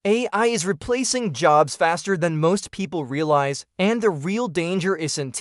AI is replacing jobs faster than most people realize, and the real danger isn't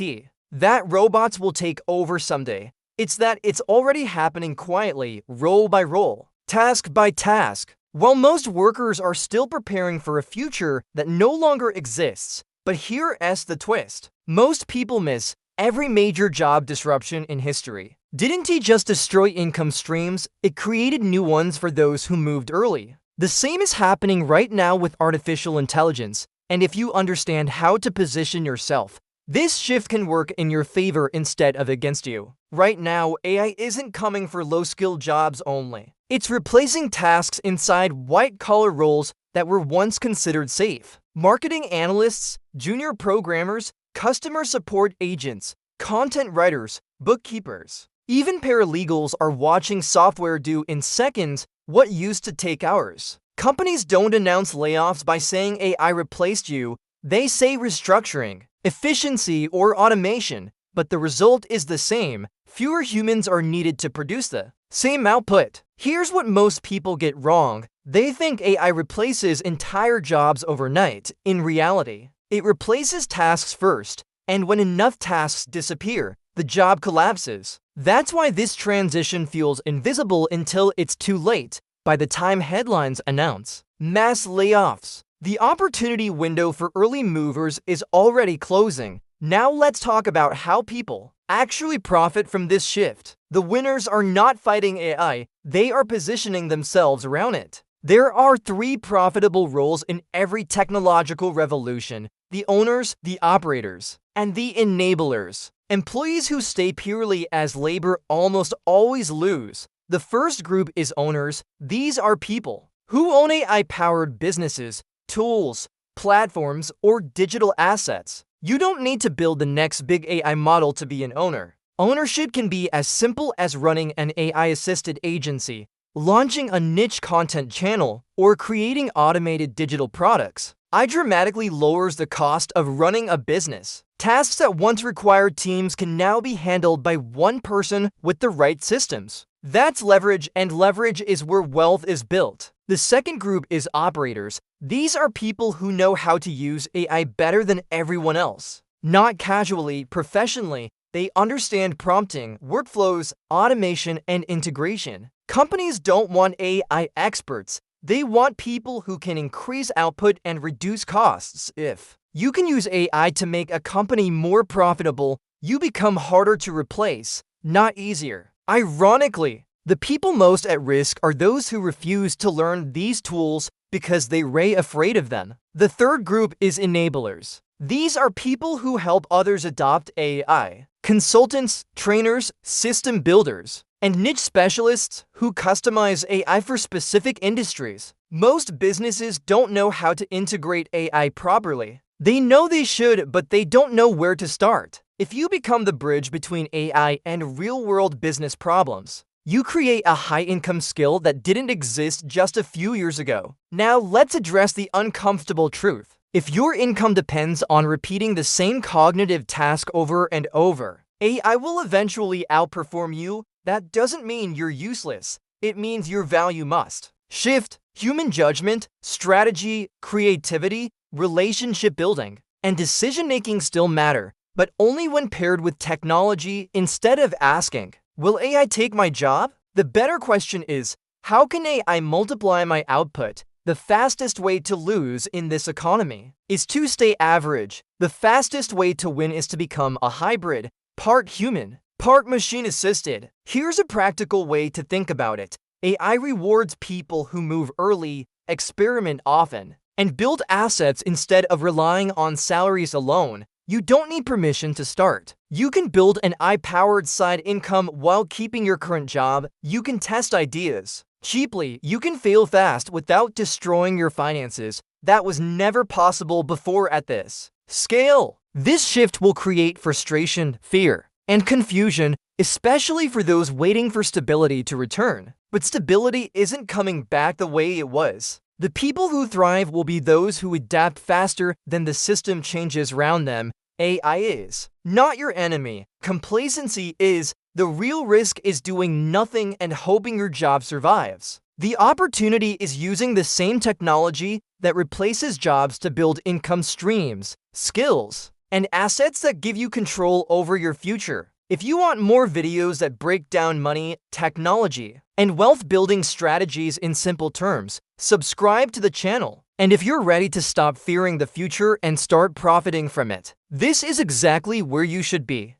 that robots will take over someday. It's that it's already happening quietly, role by role, task by task. While most workers are still preparing for a future that no longer exists. But here's the twist. Most people miss every major job disruption in history. Didn't he just destroy income streams? It created new ones for those who moved early. The same is happening right now with artificial intelligence, and if you understand how to position yourself, this shift can work in your favor instead of against you. Right now, AI isn't coming for low-skilled jobs only. It's replacing tasks inside white-collar roles that were once considered safe. Marketing analysts, junior programmers, customer support agents, content writers, bookkeepers. Even paralegals are watching software do in seconds what used to take hours. Companies don't announce layoffs by saying AI replaced you. They say restructuring, efficiency, or automation. But the result is the same. Fewer humans are needed to produce the same output. Here's what most people get wrong. They think AI replaces entire jobs overnight. In reality, it replaces tasks first, and when enough tasks disappear, the job collapses. That's why this transition feels invisible until it's too late. By the time headlines announce mass layoffs, the opportunity window for early movers is already closing. Now let's talk about how people actually profit from this shift. The winners are not fighting AI, they are positioning themselves around it. There are three profitable roles in every technological revolution: the owners, the operators, and the enablers. Employees who stay purely as labor almost always lose. The first group is owners. These are people who own AI-powered businesses, tools, platforms, or digital assets. You don't need to build the next big AI model to be an owner. Ownership can be as simple as running an AI-assisted agency, launching a niche content channel, or creating automated digital products. AI dramatically lowers the cost of running a business. Tasks that once required teams can now be handled by one person with the right systems. That's leverage, and leverage is where wealth is built. The second group is operators. These are people who know how to use AI better than everyone else. Not casually, professionally, they understand prompting, workflows, automation, and integration. Companies don't want AI experts. They want people who can increase output and reduce costs. If you can use AI to make a company more profitable, you become harder to replace, not easier. Ironically, the people most at risk are those who refuse to learn these tools because they're afraid of them. The third group is enablers. These are people who help others adopt AI. Consultants, trainers, system builders, and niche specialists who customize AI for specific industries. Most businesses don't know how to integrate AI properly. They know they should, but they don't know where to start. If you become the bridge between AI and real-world business problems, you create a high-income skill that didn't exist just a few years ago. Now let's address the uncomfortable truth. If your income depends on repeating the same cognitive task over and over, AI will eventually outperform you. That doesn't mean you're useless. It means your value must shift. Human judgment, strategy, creativity, relationship building, and decision-making still matter, but only when paired with technology. Instead of asking, will AI take my job? The better question is, how can AI multiply my output? The fastest way to lose in this economy is to stay average. The fastest way to win is to become a hybrid, part human, part machine-assisted. Here's a practical way to think about it. AI rewards people who move early, experiment often, and build assets instead of relying on salaries alone. You don't need permission to start. You can build an AI-powered side income while keeping your current job. You can test ideas cheaply. You can fail fast without destroying your finances. That was never possible before at this scale. This shift will create frustration, fear, and confusion, especially for those waiting for stability to return. But stability isn't coming back the way it was. The people who thrive will be those who adapt faster than the system changes around them. AI is not your enemy. Complacency is. The real risk is doing nothing and hoping your job survives. The opportunity is using the same technology that replaces jobs to build income streams, skills, and assets that give you control over your future. If you want more videos that break down money, technology, and wealth building strategies in simple terms, subscribe to the channel. And if you're ready to stop fearing the future and start profiting from it, this is exactly where you should be.